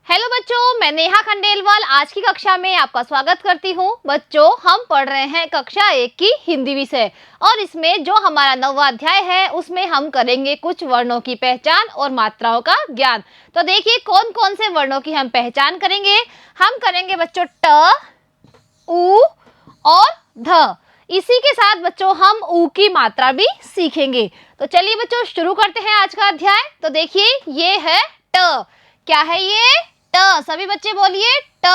Hello बच्चों, मैं नेहा खंडेलवाल आज की कक्षा में आपका स्वागत करती हूँ। बच्चों, हम पढ़ रहे हैं कक्षा 1 की हिंदी विषय और इसमें जो हमारा 9वां अध्याय है उसमें हम करेंगे कुछ वर्णों की पहचान और मात्राओं का ज्ञान। तो देखिए कौन कौन से वर्णों की हम पहचान करेंगे। हम करेंगे बच्चों ट, उ और ध। इसी के साथ बच्चों हम उ की मात्रा भी सीखेंगे। तो चलिए बच्चों शुरू करते हैं आज का अध्याय। तो देखिए ये है ट। क्या है ये? ट। सभी बच्चे बोलिए ट।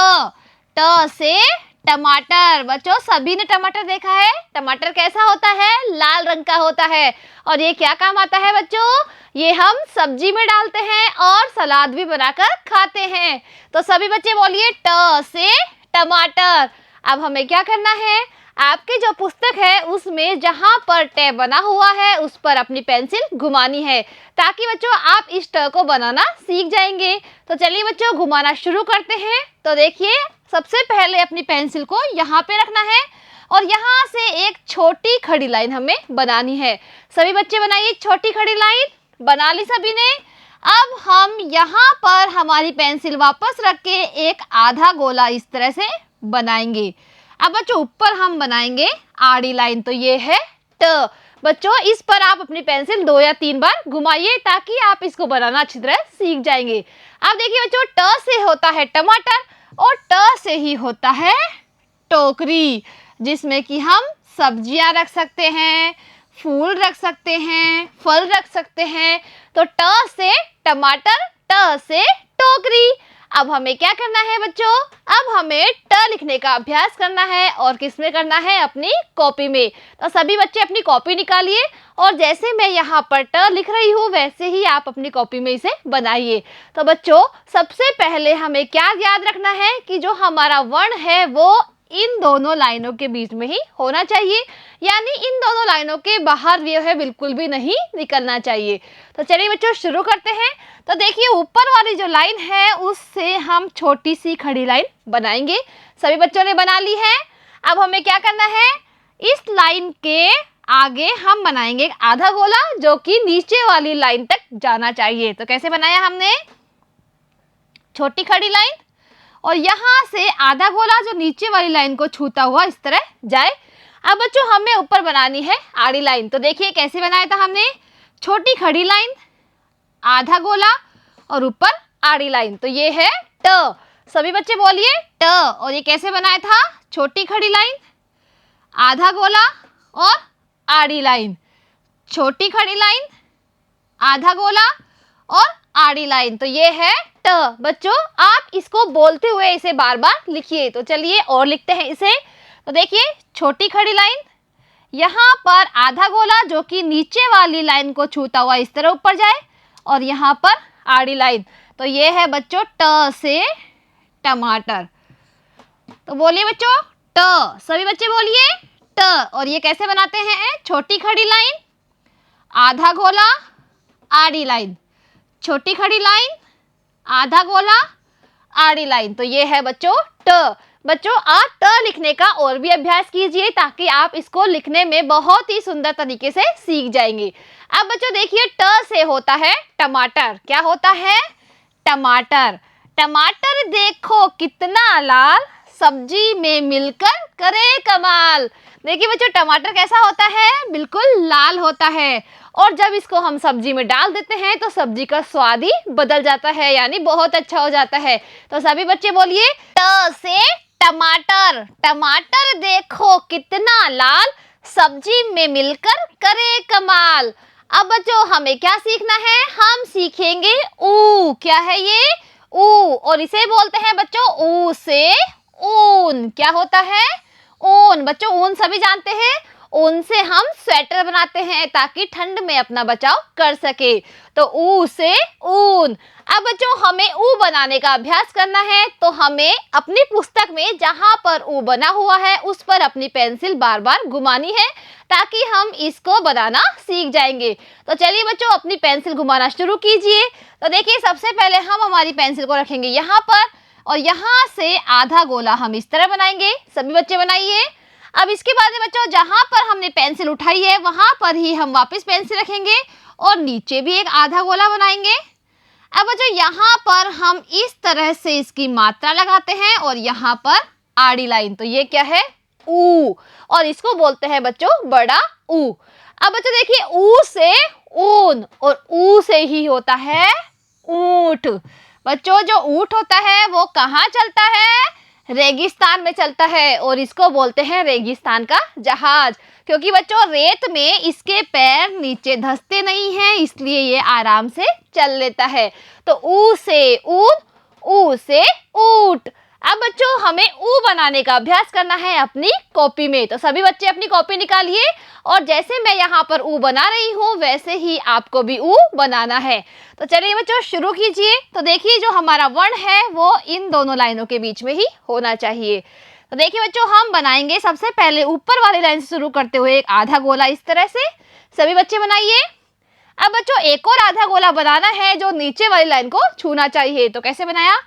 ट से टमाटर। बच्चों सभी ने टमाटर देखा है। टमाटर कैसा होता है? लाल रंग का होता है। और ये क्या काम आता है बच्चों? ये हम सब्जी में डालते हैं और सलाद भी बनाकर खाते हैं। तो सभी बच्चे बोलिए ट से टमाटर। अब हमें क्या करना है? आपकी जो पुस्तक है उसमें जहां पर ट बना हुआ है उस पर अपनी पेंसिल घुमानी है ताकि बच्चों आप इस ट को बनाना सीख जाएंगे। तो चलिए बच्चों घुमाना शुरू करते हैं। तो देखिए सबसे पहले अपनी पेंसिल को यहाँ पे रखना है और यहाँ से एक छोटी खड़ी लाइन हमें बनानी है। सभी बच्चे बनाइए छोटी खड़ी लाइन। बना ली सभी ने। अब हम यहाँ पर हमारी पेंसिल वापस रख के एक आधा गोला इस तरह से बनाएंगे। अब बच्चों ऊपर हम बनाएंगे आड़ी लाइन। तो ये है ट। बच्चों इस पर आप अपनी पेंसिल 2 या 3 बार घुमाइए ताकि आप इसको बनाना अच्छी तरह सीख जाएंगे। अब देखिए बच्चों ट से होता है टमाटर और ट से ही होता है टोकरी, जिसमें कि हम सब्जियां रख सकते हैं, फूल रख सकते हैं, फल रख सकते हैं। तो ट से टमाटर, ट से टोकरी। अब हमें क्या करना है बच्चों? अब हमें ट लिखने का अभ्यास करना है और किस में करना है? अपनी कॉपी में। तो सभी बच्चे अपनी कॉपी निकालिए और जैसे मैं यहाँ पर ट लिख रही हूँ वैसे ही आप अपनी कॉपी में इसे बनाइए। तो बच्चों सबसे पहले हमें क्या याद रखना है कि जो हमारा वर्ण है वो इन दोनों लाइनों के बीच में ही होना चाहिए, यानी इन दोनों लाइनों के बाहर ये है बिल्कुल भी नहीं निकलना चाहिए। तो चलिए बच्चों शुरू करते हैं। तो देखिए ऊपर वाली जो लाइन है उससे हम छोटी सी खड़ी लाइन बनाएंगे। सभी बच्चों ने बना ली है। अब हमें क्या करना है? इस लाइन के आगे हम बनाएंगे एक आधा गोला जो कि नीचे वाली लाइन तक जाना चाहिए। तो कैसे बनाया हमने? छोटी खड़ी लाइन और यहाँ से आधा गोला जो नीचे वाली लाइन को छूता हुआ इस तरह जाए। अब बच्चों हमें ऊपर बनानी है आड़ी लाइन। तो देखिए कैसे बनाया था हमने? छोटी खड़ी लाइन, आधा गोला और ऊपर आड़ी लाइन। तो ये है ट। सभी बच्चे बोलिए ट। और ये कैसे बनाया था? छोटी खड़ी लाइन, आधा गोला और आड़ी लाइन। छोटी खड़ी लाइन, आधा गोला और आड़ी लाइन। तो ये है ट। बच्चों आप इसको बोलते हुए इसे बार बार लिखिए। तो चलिए और लिखते हैं इसे। तो देखिए छोटी खड़ी लाइन, यहाँ पर आधा गोला जो कि नीचे वाली लाइन को छूता हुआ इस तरह ऊपर जाए और यहाँ पर आड़ी लाइन। तो ये है बच्चों ट से टमाटर। तो बोलिए बच्चों ट। सभी बच्चे बोलिए ट। और ये कैसे बनाते हैं? छोटी खड़ी लाइन, आधा गोला, आड़ी लाइन। छोटी खड़ी लाइन, आधा गोला, आड़ी लाइन। तो ये है बच्चों ट। बच्चों आप ट लिखने का और भी अभ्यास कीजिए ताकि आप इसको लिखने में बहुत ही सुंदर तरीके से सीख जाएंगे। अब बच्चों देखिए ट से होता है टमाटर। क्या होता है? टमाटर। टमाटर देखो कितना लाल, सब्जी में मिलकर करे कमाल। देखिए बच्चों टमाटर कैसा होता है? बिल्कुल लाल होता है और जब इसको हम सब्जी में डाल देते हैं तो सब्जी का स्वाद ही बदल जाता है, यानी बहुत अच्छा हो जाता है। तो सभी बच्चे बोलिए ट से टमाटर। टमाटर देखो कितना लाल, सब्जी में मिलकर करे कमाल। अब बच्चों हमें क्या सीखना है? हम सीखेंगे ऊ। क्या है ये? ऊ। और इसे बोलते हैं बच्चों ऊ से ऊन। क्या होता है? ऊन। बच्चों ऊन सभी जानते हैं। ऊन से हम स्वेटर बनाते हैं ताकि ठंड में अपना बचाव कर सके। तो ऊ से ऊन। अब बच्चों हमें ऊ बनाने का अभ्यास करना है तो हमें अपनी पुस्तक में जहां पर ऊ बना हुआ है उस पर अपनी पेंसिल बार बार घुमानी है ताकि हम इसको बनाना सीख जाएंगे। तो चलिए बच्चों अपनी पेंसिल घुमाना शुरू कीजिए। तो देखिए सबसे पहले हम हमारी पेंसिल को रखेंगे यहाँ पर और यहाँ से आधा गोला हम इस तरह बनाएंगे। सभी बच्चे बनाइए। अब इसके बाद में बच्चों जहां पर हमने पेंसिल उठाई है वहां पर ही हम वापस पेंसिल रखेंगे और नीचे भी एक आधा गोला बनाएंगे। अब बच्चों यहाँ पर हम इस तरह से इसकी मात्रा लगाते हैं और यहाँ पर आड़ी लाइन, तो ये क्या है, ऊ, और इसको बोलते हैं बच्चों बड़ा ऊ। अब बच्चों देखिए, ऊ से ऊन और ऊ से ही होता है ऊंट। बच्चों जो ऊंट होता है वो कहाँ चलता है, रेगिस्तान में चलता है, और इसको बोलते हैं रेगिस्तान का जहाज, क्योंकि बच्चों रेत में इसके पैर नीचे धंसते नहीं हैं, इसलिए ये आराम से चल लेता है। तो ऊ से ऊन, ऊ से ऊंट। अब बच्चों हमें ऊ बनाने का अभ्यास करना है अपनी कॉपी में, तो सभी बच्चे अपनी कॉपी निकालिए और जैसे मैं यहाँ पर ऊ बना रही हूँ वैसे ही आपको भी ऊ बनाना है। तो चलिए बच्चों शुरू कीजिए। तो देखिए जो हमारा वर्ण है वो इन दोनों लाइनों के बीच में ही होना चाहिए। तो देखिए बच्चों हम बनाएंगे सबसे पहले ऊपर वाली लाइन से शुरू करते हुए एक आधा गोला इस तरह से, सभी बच्चे बनाइए। अब बच्चों एक और आधा गोला बनाना है जो नीचे वाली लाइन को छूना चाहिए, तो कैसे बनाया,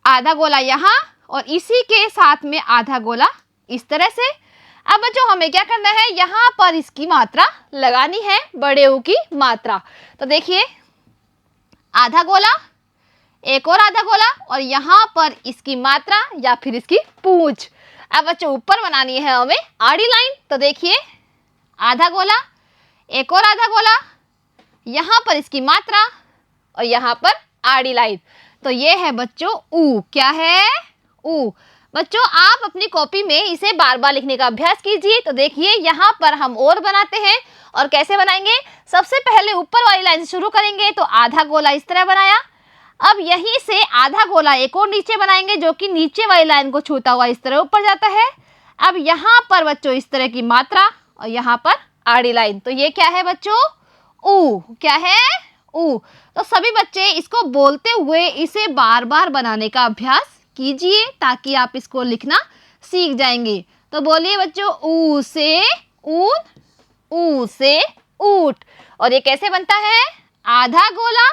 आधा गोला यहाँ और इसी के साथ में आधा गोला इस तरह से। अब बच्चों हमें क्या करना है, यहाँ पर इसकी मात्रा लगानी है, बड़े ऊ की मात्रा। तो देखिए आधा गोला, एक और आधा गोला और यहाँ पर इसकी मात्रा या फिर इसकी पूंछ। अब बच्चों ऊपर बनानी है हमें आड़ी लाइन, तो देखिए आधा गोला, एक और आधा गोला, यहाँ पर इसकी मात्रा और यहाँ पर आड़ी लाइन। तो ये है बच्चों ऊ, क्या है, ऊ। बच्चों आप अपनी कॉपी में इसे बार बार लिखने का अभ्यास कीजिए। तो देखिए यहाँ पर हम और बनाते हैं, और कैसे बनाएंगे, सबसे पहले ऊपर वाली लाइन से शुरू करेंगे, तो आधा गोला इस तरह बनाया। अब यहीं से आधा गोला एक और नीचे बनाएंगे जो कि नीचे वाली लाइन को छूता हुआ इस तरह ऊपर जाता है। अब यहाँ पर बच्चों इस तरह की मात्रा और यहाँ पर आड़ी लाइन, तो ये क्या है बच्चों, ऊ, क्या है, ऊ। तो सभी बच्चे इसको बोलते हुए इसे बार बार बनाने का अभ्यास कीजिए ताकि आप इसको लिखना सीख जाएंगे। तो बोलिए बच्चों, ऊ से ऊन, ऊ से ऊंट। और ये कैसे बनता है, आधा गोला,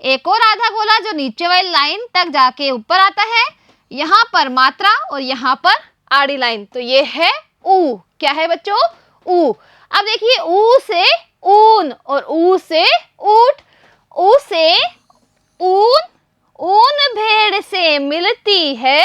एक और आधा गोला जो नीचे वाली लाइन तक जाके ऊपर आता है, यहाँ पर मात्रा और यहाँ पर आड़ी लाइन, तो ये है ऊ, क्या है बच्चों, ऊ। अब देखिए ऊ से ऊन और ऊ से ऊंट, ऊ से ऊन, ऊन भेड़ से मिलती है,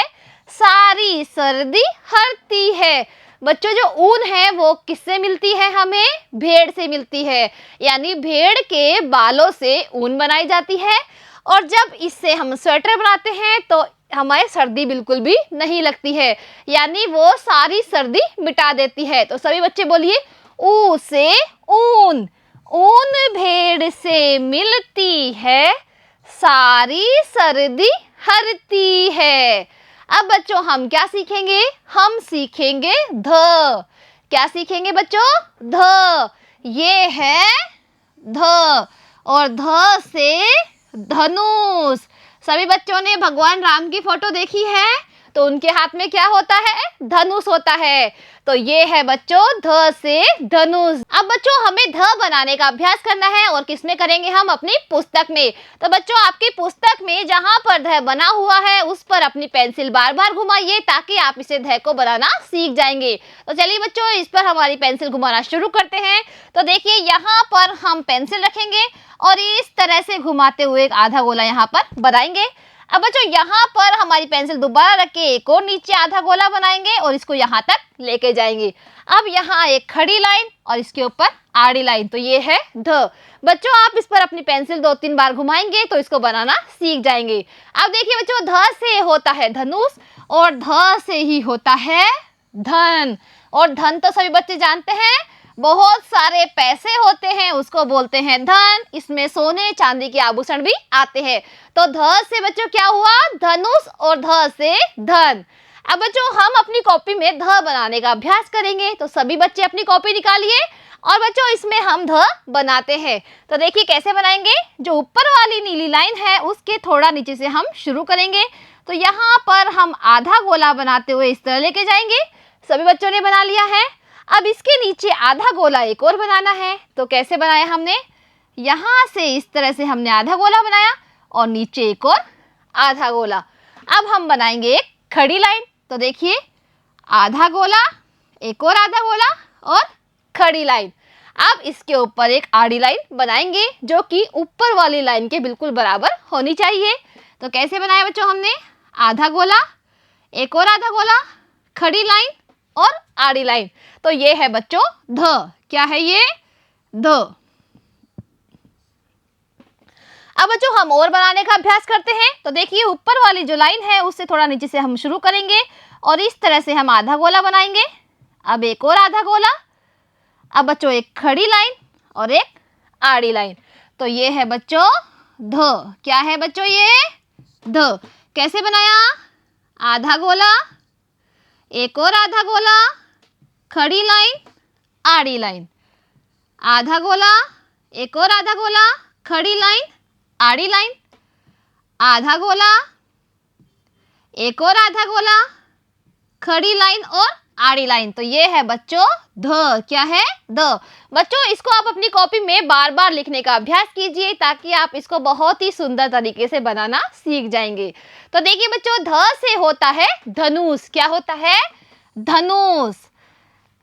सारी सर्दी हरती है। बच्चों जो ऊन है वो किससे मिलती है, हमें भेड़ से मिलती है, यानी भेड़ के बालों से ऊन बनाई जाती है, और जब इससे हम स्वेटर बनाते हैं तो हमारे सर्दी बिल्कुल भी नहीं लगती है, यानी वो सारी सर्दी मिटा देती है। तो सभी बच्चे बोलिए, ऊ से ऊन, ऊन भेड़ से मिलती है, सारी सर्दी हरती है। अब बच्चों हम क्या सीखेंगे, हम सीखेंगे ध। क्या सीखेंगे बच्चों, ध। ये है ध, और ध से धनुष। सभी बच्चों ने भगवान राम की फोटो देखी है, तो उनके हाथ में क्या होता है, धनुष होता है। तो ये है बच्चों ध से धनुष। अब बच्चों हमें ध बनाने का अभ्यास करना है, और किसमें करेंगे हम, अपनी पुस्तक में। तो बच्चों आपकी पुस्तक में जहां पर ध बना हुआ है उस पर अपनी पेंसिल बार बार घुमाइए ताकि आप इसे ध को बनाना सीख जाएंगे। तो चलिए बच्चों इस पर हमारी पेंसिल घुमाना शुरू करते हैं। तो देखिए यहाँ पर हम पेंसिल रखेंगे और इस तरह से घुमाते हुए एक आधा गोला यहाँ पर बनाएंगे। अब बच्चों यहाँ पर हमारी पेंसिल दोबारा रख के एक और नीचे आधा गोला बनाएंगे और इसको यहाँ तक लेके जाएंगे। अब यहाँ एक खड़ी लाइन और इसके ऊपर आड़ी लाइन, तो ये है ध। बच्चों आप इस पर अपनी पेंसिल 2-3 बार घुमाएंगे तो इसको बनाना सीख जाएंगे। अब देखिए बच्चों ध से होता है धनुष और ध से ही होता है धन, और धन तो सभी बच्चे जानते हैं, बहुत सारे पैसे होते हैं उसको बोलते हैं धन। इसमें सोने चांदी के आभूषण भी आते हैं। तो ध से बच्चों क्या हुआ, धनुष, और ध से धन। अब बच्चों हम अपनी कॉपी में ध बनाने का अभ्यास करेंगे। तो सभी बच्चे अपनी कॉपी निकालिए और बच्चों इसमें हम ध बनाते हैं। तो देखिए कैसे बनाएंगे, जो ऊपर वाली नीली लाइन है उसके थोड़ा नीचे से हम शुरू करेंगे। तो यहाँ पर हम आधा गोला बनाते हुए इस तरह लेके जाएंगे। सभी बच्चों ने बना लिया है। अब इसके नीचे आधा गोला एक और बनाना है। तो कैसे बनाया हमने, यहाँ से इस तरह से हमने आधा गोला बनाया और नीचे एक और आधा गोला। अब हम बनाएंगे एक खड़ी लाइन। तो देखिए आधा गोला, एक और आधा गोला और खड़ी लाइन। अब इसके ऊपर एक आड़ी लाइन बनाएंगे जो कि ऊपर वाली लाइन के बिल्कुल बराबर होनी चाहिए। तो कैसे बनाया बच्चों हमने, आधा गोला, एक और आधा गोला, खड़ी लाइन और आड़ी लाइन। तो ये है बच्चों ध। क्या है ये, ध। अब बच्चों हम और बनाने का अभ्यास करते हैं। तो देखिए ऊपर वाली जो लाइन है उससे थोड़ा नीचे से हम शुरू करेंगे और इस तरह से हम आधा गोला बनाएंगे। अब एक और आधा गोला, अब बच्चों एक खड़ी लाइन और एक आड़ी लाइन। तो ये है बच्चों ध। क्या है बच्चों ये, ध। कैसे बनाया, आधा गोला, एक और आधा गोला, खड़ी लाइन, आड़ी लाइन, आधा गोला, एक और आधा गोला, खड़ी लाइन, आड़ी लाइन, आधा गोला, एक और आधा गोला, खड़ी लाइन और आड़ी लाइन। तो ये है बच्चों ध। क्या है, ध। बच्चों इसको आप अपनी कॉपी में बार बार लिखने का अभ्यास कीजिए ताकि आप इसको बहुत ही सुंदर तरीके से बनाना सीख जाएंगे। तो देखिए बच्चों ध से होता है धनुष। क्या होता है, धनुष।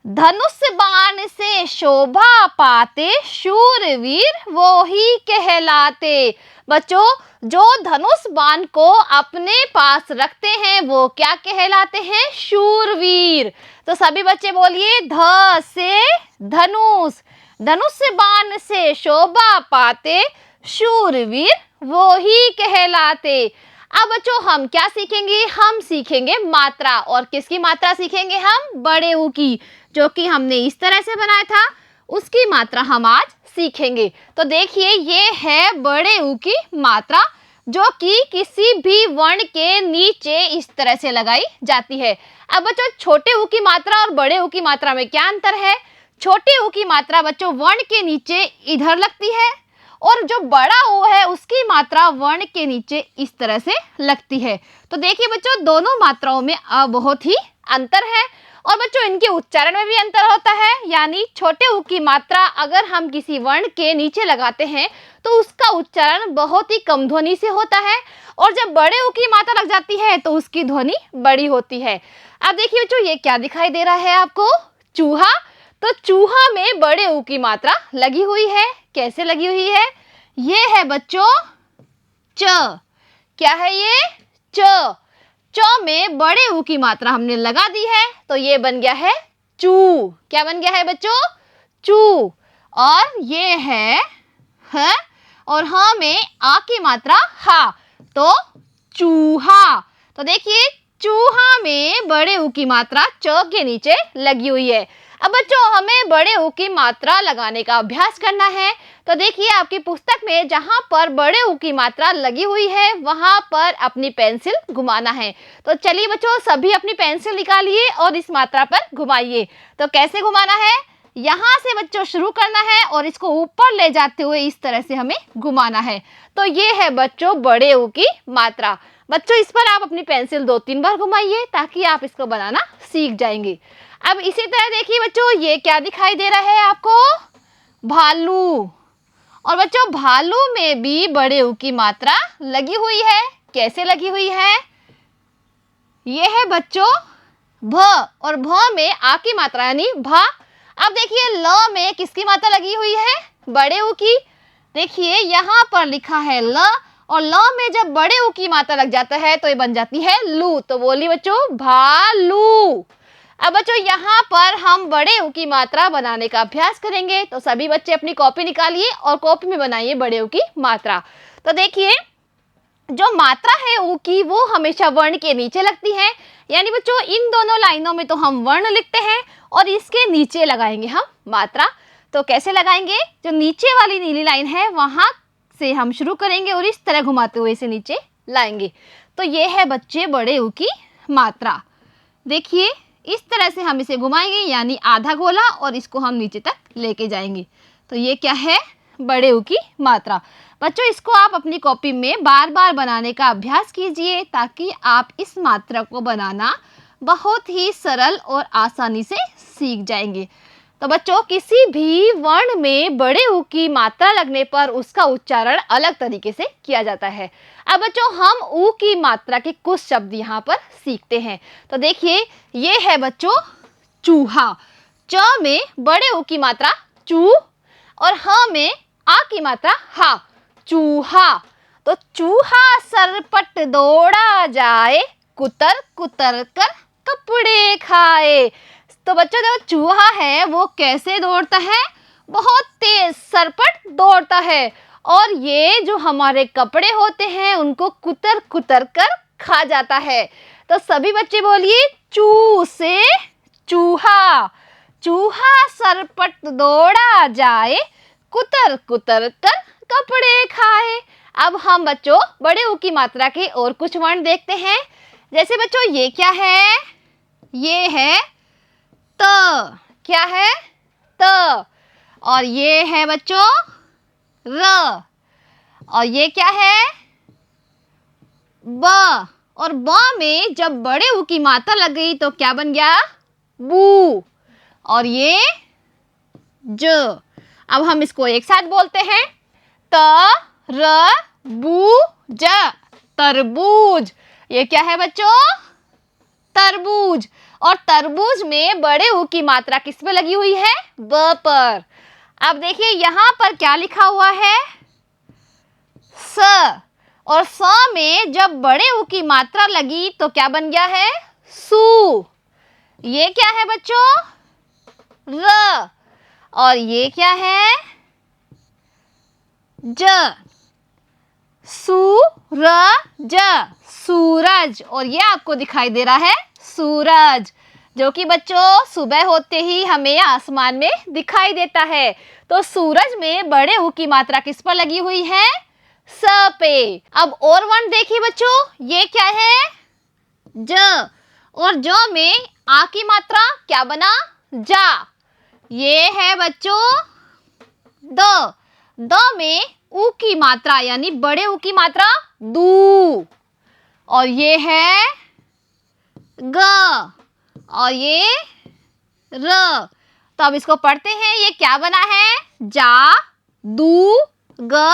धनुष बाण से शोभा पाते शूरवीर वो ही कहलाते। बच्चों जो धनुष बाण को अपने पास रखते हैं वो क्या कहलाते हैं, शूरवीर। तो सभी बच्चे बोलिए, ध से धनुष, धनुष बाण से शोभा पाते शूरवीर वो ही कहलाते। अब बच्चों हम क्या सीखेंगे, हम सीखेंगे मात्रा। और किसकी मात्रा सीखेंगे हम, बड़े ऊ की, जो कि हमने इस तरह से बनाया था उसकी मात्रा हम आज सीखेंगे। तो देखिए ये है बड़े ऊ की मात्रा जो कि किसी भी वर्ण के नीचे इस तरह से लगाई जाती है। अब बच्चों छोटे ऊ की मात्रा और बड़े ऊ की मात्रा में क्या अंतर है, छोटे ऊ की मात्रा बच्चों वर्ण के नीचे इधर लगती है और जो बड़ा ऊ है उसकी मात्रा वर्ण के नीचे इस तरह से लगती है। तो देखिए बच्चों दोनों मात्राओं में बहुत ही अंतर है और बच्चों इनके उच्चारण में भी अंतर होता है। यानी छोटे ऊ की मात्रा अगर हम किसी वर्ण के नीचे लगाते हैं तो उसका उच्चारण बहुत ही कम ध्वनि से होता है और जब बड़े ऊ की मात्रा लग जाती है तो उसकी ध्वनि बड़ी होती है। अब देखिए बच्चों ये क्या दिखाई दे रहा है आपको, चूहा। तो चूहा में बड़े ऊ की मात्रा लगी हुई है। कैसे लगी हुई है, ये है बच्चों च। क्या है ये, च। च में बड़े ऊ की मात्रा हमने लगा दी है तो ये बन गया है चू। क्या बन गया है बच्चों, चू। और ये है ह और ह में आ की मात्रा हा तो चूहा। तो देखिए चूहा में बड़े ऊ की मात्रा च के नीचे लगी हुई है। अब बच्चों हमें बड़े ऊ की मात्रा लगाने का अभ्यास करना है। तो देखिए आपकी पुस्तक में जहां पर बड़े ऊ की मात्रा लगी हुई है वहां पर अपनी पेंसिल घुमाना है। तो चलिए बच्चों सभी अपनी पेंसिल निकालिए और इस मात्रा पर घुमाइए। तो कैसे घुमाना है, यहाँ से बच्चों शुरू करना है और इसको ऊपर ले जाते हुए इस तरह से हमें घुमाना है। तो ये है बच्चों बड़े ऊ की मात्रा। बच्चों इस पर आप अपनी पेंसिल 2-3 बार घुमाइए ताकि आप इसको बनाना सीख जाएंगे। अब इसी तरह देखिए बच्चों ये क्या दिखाई दे रहा है आपको, भालू। और बच्चों भालू में भी बड़े ऊ की मात्रा लगी हुई है। कैसे लगी हुई है, ये है बच्चों भ और भ में आ की मात्रा यानी भा। अब देखिए ल में किसकी मात्रा लगी हुई है, बड़े ऊ की। देखिए यहाँ पर लिखा है ल और ल में जब बड़े ऊ की मात्रा लग जाता है तो ये बन जाती है लू। तो बोलिए बच्चों भालू। अब बच्चों यहाँ पर हम बड़े ऊ की मात्रा बनाने का अभ्यास करेंगे। तो सभी बच्चे अपनी कॉपी निकालिए और कॉपी में बनाइए बड़े ऊ की मात्रा। तो देखिए जो मात्रा है ऊ की वो हमेशा वर्ण के नीचे लगती है। यानी बच्चों इन दोनों लाइनों में तो हम वर्ण लिखते हैं और इसके नीचे लगाएंगे हम मात्रा। तो कैसे लगाएंगे, जो नीचे वाली नीली लाइन है वहां से हम शुरू करेंगे और इस तरह घुमाते हुए इसे नीचे लाएंगे। तो ये है बच्चे बड़े ऊ की मात्रा। देखिए इस तरह से हम इसे घुमाएंगे यानी आधा गोला और इसको हम नीचे तक लेके जाएंगे। तो ये क्या है, बड़े ऊ की मात्रा। बच्चों इसको आप अपनी कॉपी में बार बार बनाने का अभ्यास कीजिए ताकि आप इस मात्रा को बनाना बहुत ही सरल और आसानी से सीख जाएंगे। तो बच्चों किसी भी वर्ण में बड़े ऊ की मात्रा लगने पर उसका उच्चारण अलग तरीके से किया जाता है। अब बच्चों हम ऊ की मात्रा के कुछ शब्द यहाँ पर सीखते हैं। तो देखिए ये है बच्चों चूहा। च में बड़े ऊ की मात्रा चू, और ह में आ की मात्रा हा, चूहा। तो चूहा सरपट दौड़ा जाए, कुतर कुतर कर कपड़े खाए। तो बच्चों देखो चूहा है वो कैसे दौड़ता है, बहुत तेज सरपट दौड़ता है, और ये जो हमारे कपड़े होते हैं उनको कुतर कुतर कर खा जाता है। तो सभी बच्चे बोलिए चू से चूहा, चूहा सरपट दौड़ा जाए, कुतर कुतर कर कपड़े खाए। अब हम बच्चों बड़े ऊ की मात्रा के और कुछ वर्ण देखते हैं। जैसे बच्चों ये क्या है, ये है त, क्या है त, और ये है बच्चों र, और ये क्या है ब, और ब में जब बड़े ऊ की मात्रा लग गई तो क्या बन गया बू, और ये ज। अब हम इसको एक साथ बोलते हैं, त र बू ज, तरबूज। ये क्या है बच्चों तरबूज, और तरबूज में बड़े ऊ की मात्रा किस पे लगी हुई है, ब पर। अब देखिए यहाँ पर क्या लिखा हुआ है स, और स में जब बड़े ऊ की मात्रा लगी तो क्या बन गया है सू। ये क्या है बच्चों र, और ये क्या है ज, सू र ज, सूरज। और ये आपको दिखाई दे रहा है सूरज, जो कि बच्चों सुबह होते ही हमें आसमान में दिखाई देता है। तो सूरज में बड़े ऊ की मात्रा किस पर लगी हुई है, स पे। अब और वर्ण देखिए बच्चों, ये क्या है ज, और ज में आ की मात्रा क्या बना जा। ये है बच्चों द, द में ऊ की मात्रा यानी बड़े ऊ की मात्रा दू, और ये है ग, और ये र। तो अब इसको पढ़ते हैं, ये क्या बना है जा दू ग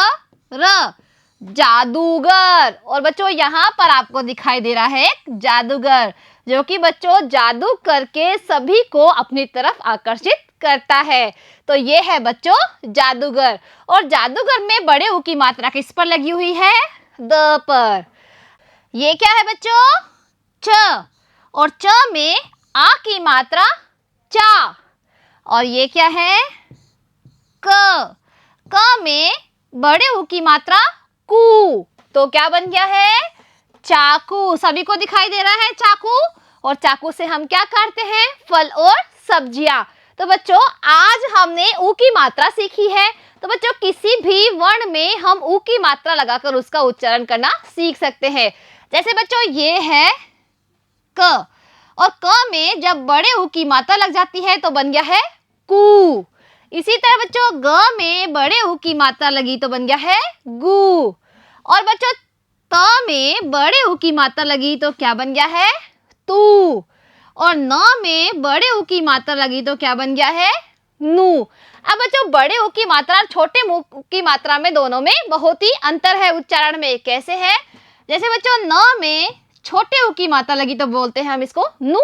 र, जादूगर। और बच्चों यहाँ पर आपको दिखाई दे रहा है एक जादूगर, जो कि बच्चों जादू करके सभी को अपनी तरफ आकर्षित करता है। तो ये है बच्चों जादूगर, और जादूगर में बड़े ऊ की मात्रा किस पर लगी हुई है, द पर। ये क्या है बच्चों च, और च में आ की मात्रा चा, और ये क्या है क, क में बड़े ऊ की मात्रा कू, तो क्या बन गया है चाकू। सभी को दिखाई दे रहा है चाकू, और चाकू से हम क्या काटते हैं फल और सब्जियां। तो बच्चों आज हमने ऊ की मात्रा सीखी है। तो बच्चों किसी भी वर्ण में हम ऊ की मात्रा लगाकर उसका उच्चारण करना सीख सकते हैं। जैसे बच्चों ये है क, और क में जब बड़े ऊ की मात्रा लग जाती है तो बन गया है कू। इसी तरह बच्चों ग में बड़े ऊ की मात्रा लगी तो बन गया है गू, और बच्चों त में बड़े ऊ की मात्रा लगी तो क्या बन गया है तू, और न में बड़े ऊ की मात्रा लगी तो क्या बन गया है नू। अब बच्चों बड़े ऊ की मात्रा और छोटे ऊ की मात्रा में दोनों में बहुत ही अंतर है उच्चारण में। कैसे है, जैसे बच्चों न में छोटे ऊ की मात्रा लगी तो बोलते हैं हम इसको नू,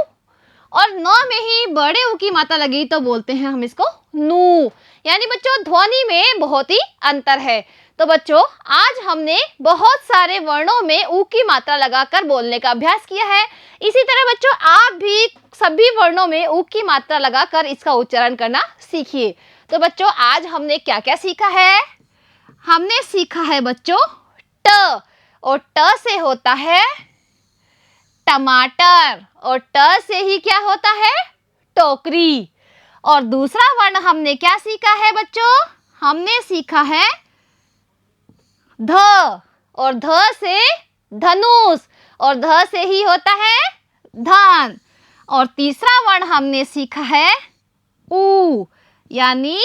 और न में ही बड़े ऊ की मात्रा लगी तो बोलते हैं हम इसको नू। यानी बच्चों ध्वनि में बहुत ही अंतर है। तो बच्चों आज हमने बहुत सारे वर्णों में ऊ की मात्रा लगाकर बोलने का अभ्यास किया है। इसी तरह बच्चों आप भी सभी वर्णों में ऊ की मात्रा लगाकर इसका उच्चारण करना सीखिए। तो बच्चों आज हमने क्या क्या सीखा है, हमने सीखा है बच्चों ट, और ट से होता है टमाटर, और ट से ही क्या होता है टोकरी। और दूसरा वर्ण हमने क्या सीखा है बच्चों, हमने सीखा है ध, और ध से धनुष, और ध से ही होता है धन। और तीसरा वर्ण हमने सीखा है ऊ, यानी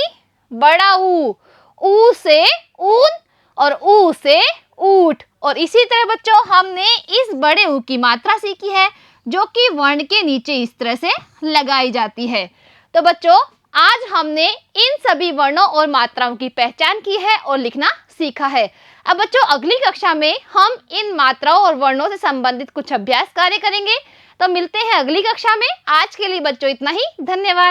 बड़ा ऊ से ऊन और ऊ से ऊठ। और इसी तरह बच्चों हमने इस बड़े ऊ की मात्रा सीखी है जो कि वर्ण के नीचे इस तरह से लगाई जाती है। तो बच्चों आज हमने इन सभी वर्णों और मात्राओं की पहचान की है और लिखना सीखा है। अब बच्चों अगली कक्षा में हम इन मात्राओं और वर्णों से संबंधित कुछ अभ्यास कार्य करेंगे। तो मिलते हैं अगली कक्षा में। आज के लिए बच्चों इतना ही, धन्यवाद।